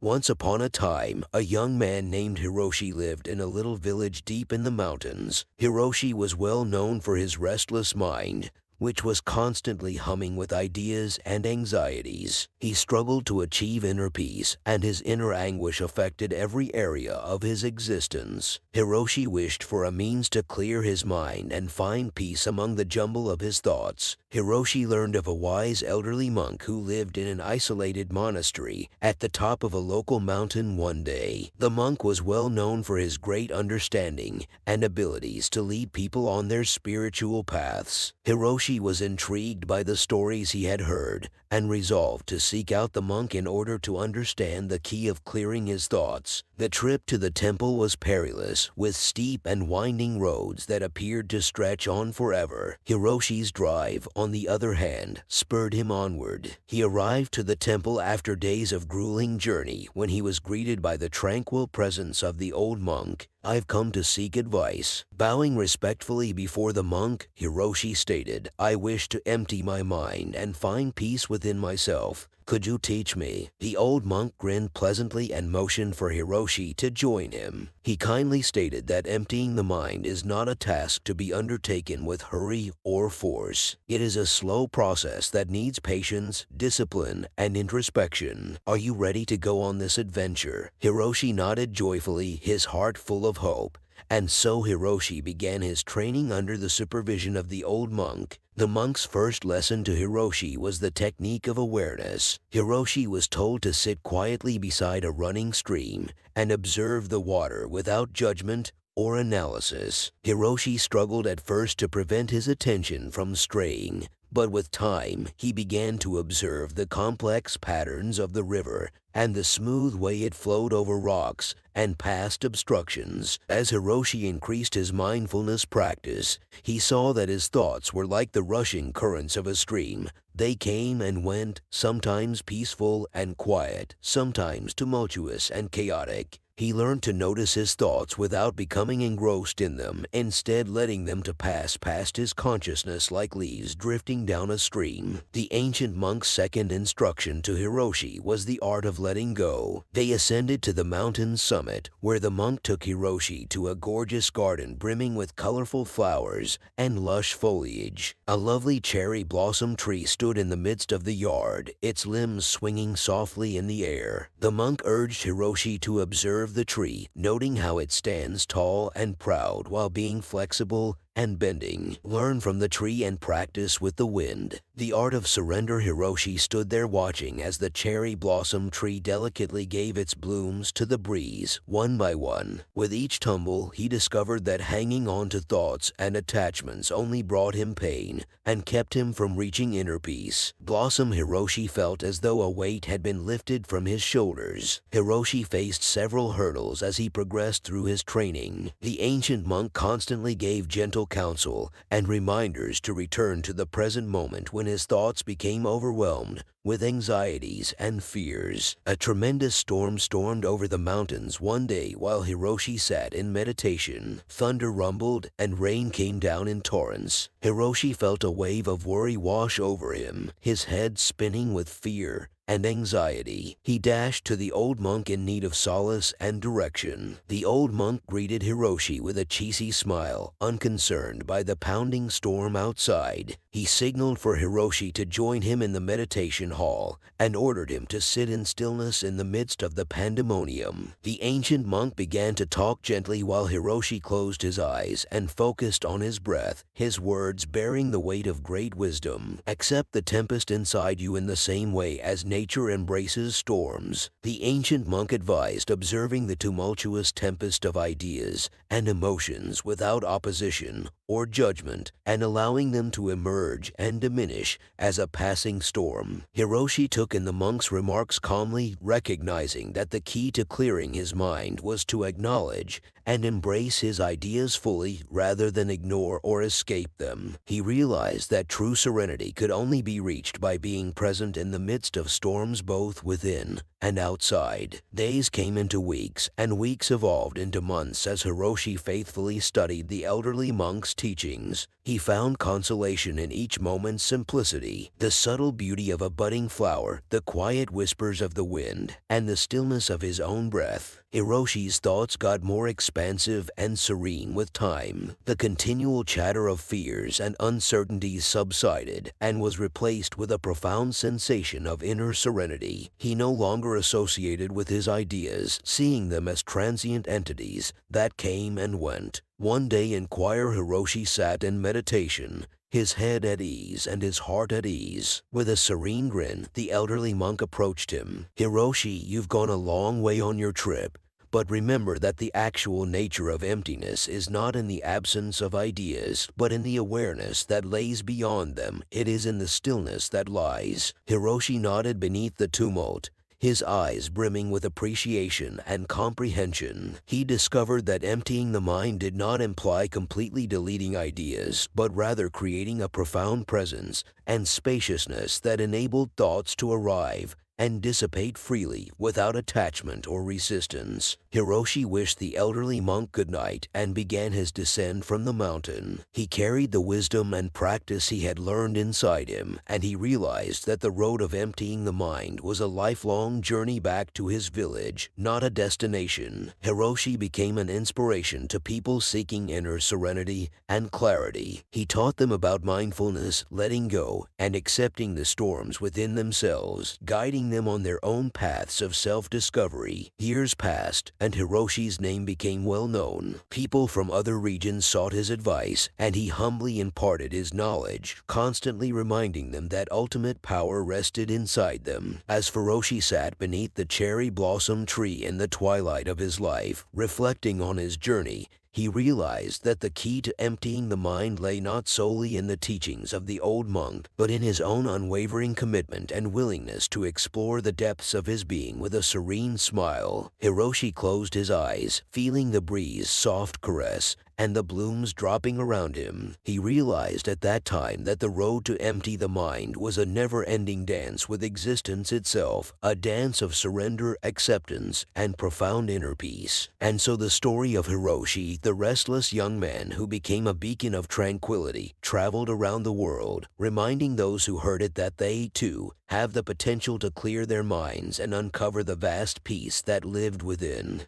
Once upon a time, a young man named Hiroshi lived in a little village deep in the mountains. Hiroshi was well known for his restless mind, which was constantly humming with ideas and anxieties. He struggled to achieve inner peace, and his inner anguish affected every area of his existence. Hiroshi wished for a means to clear his mind and find peace among the jumble of his thoughts. Hiroshi learned of a wise elderly monk who lived in an isolated monastery at the top of a local mountain one day. The monk was well known for his great understanding and abilities to lead people on their spiritual paths. Hiroshi was intrigued by the stories he had heard and resolved to seek out the monk in order to understand the key of clearing his thoughts. The trip to the temple was perilous, with steep and winding roads that appeared to stretch on forever. Hiroshi's drive, on the other hand, spurred him onward. He arrived to the temple after days of grueling journey when he was greeted by the tranquil presence of the old monk. "I've come to seek advice." Bowing respectfully before the monk, Hiroshi stated, "I wish to empty my mind and find peace within myself. Could you teach me?" The old monk grinned pleasantly and motioned for Hiroshi to join him. He kindly stated that emptying the mind is not a task to be undertaken with hurry or force. It is a slow process that needs patience, discipline, and introspection. "Are you ready to go on this adventure?" Hiroshi nodded joyfully, his heart full of hope. And so Hiroshi began his training under the supervision of the old monk. The monk's first lesson to Hiroshi was the technique of awareness. Hiroshi was told to sit quietly beside a running stream and observe the water without judgment or analysis. Hiroshi struggled at first to prevent his attention from straying, but with time he began to observe the complex patterns of the river and the smooth way it flowed over rocks and past obstructions. As Hiroshi increased his mindfulness practice, he saw that his thoughts were like the rushing currents of a stream. They came and went, sometimes peaceful and quiet, sometimes tumultuous and chaotic. He learned to notice his thoughts without becoming engrossed in them, instead letting them to pass past his consciousness like leaves drifting down a stream. The ancient monk's second instruction to Hiroshi was the art of letting go. They ascended to the mountain's summit, where the monk took Hiroshi to a gorgeous garden brimming with colorful flowers and lush foliage. A lovely cherry blossom tree stood in the midst of the yard, its limbs swinging softly in the air. The monk urged Hiroshi to observe the tree, noting how it stands tall and proud while being flexible and bending. "Learn from the tree and practice with the wind." The art of surrender. Hiroshi stood there watching as the cherry blossom tree delicately gave its blooms to the breeze, one by one. With each tumble, he discovered that hanging on to thoughts and attachments only brought him pain and kept him from reaching inner peace. Blossom. Hiroshi felt as though a weight had been lifted from his shoulders. Hiroshi faced several hurdles as he progressed through his training. The ancient monk constantly gave gentle counsel and reminders to return to the present moment when his thoughts became overwhelmed with anxieties and fears. A tremendous storm stormed over the mountains one day while Hiroshi sat in meditation. Thunder rumbled and rain came down in torrents. Hiroshi felt a wave of worry wash over him, his head spinning with fear and anxiety. He dashed to the old monk in need of solace and direction. The old monk greeted Hiroshi with a cheesy smile, unconcerned by the pounding storm outside. He signaled for Hiroshi to join him in the meditation hall and ordered him to sit in stillness in the midst of the pandemonium. The ancient monk began to talk gently while Hiroshi closed his eyes and focused on his breath, his words bearing the weight of great wisdom. "Accept the tempest inside you in the same way as nature embraces storms," the ancient monk advised, observing the tumultuous tempest of ideas and emotions without opposition or judgment and allowing them to emerge and diminish as a passing storm. Hiroshi took in the monk's remarks calmly, recognizing that the key to clearing his mind was to acknowledge and embrace his ideas fully rather than ignore or escape them. He realized that true serenity could only be reached by being present in the midst of storms both within and outside. Days came into weeks, and weeks evolved into months as Hiroshi faithfully studied the elderly monk's teachings. He found consolation in each moment's simplicity, the subtle beauty of a budding flower, the quiet whispers of the wind, and the stillness of his own breath. Hiroshi's thoughts got more expansive and serene with time. The continual chatter of fears and uncertainties subsided and was replaced with a profound sensation of inner serenity. He no longer associated with his ideas, seeing them as transient entities that came and went. One day in choir, Hiroshi sat in meditation, his head at ease and his heart at ease. With a serene grin, the elderly monk approached him. "Hiroshi, you've gone a long way on your trip. But remember that the actual nature of emptiness is not in the absence of ideas, but in the awareness that lays beyond them. It is in the stillness that lies." Hiroshi nodded beneath the tumult, his eyes brimming with appreciation and comprehension. He discovered that emptying the mind did not imply completely deleting ideas, but rather creating a profound presence and spaciousness that enabled thoughts to arrive and dissipate freely without attachment or resistance. Hiroshi wished the elderly monk good night and began his descent from the mountain. He carried the wisdom and practice he had learned inside him, and he realized that the road of emptying the mind was a lifelong journey back to his village, not a destination. Hiroshi became an inspiration to people seeking inner serenity and clarity. He taught them about mindfulness, letting go, and accepting the storms within themselves, guiding them on their own paths of self-discovery. Years passed, and Hiroshi's name became well known. People from other regions sought his advice, and he humbly imparted his knowledge, constantly reminding them that ultimate power rested inside them. As Hiroshi sat beneath the cherry blossom tree in the twilight of his life, reflecting on his journey, he realized that the key to emptying the mind lay not solely in the teachings of the old monk, but in his own unwavering commitment and willingness to explore the depths of his being with a serene smile. Hiroshi closed his eyes, feeling the breeze soft caress and the blooms dropping around him. He realized at that time that the road to empty the mind was a never-ending dance with existence itself, a dance of surrender, acceptance, and profound inner peace. And so the story of Hiroshi, the restless young man who became a beacon of tranquility, traveled around the world, reminding those who heard it that they, too, have the potential to clear their minds and uncover the vast peace that lived within.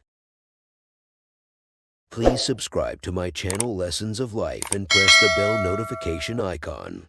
Please subscribe to my channel Lessons of Life and press the bell notification icon.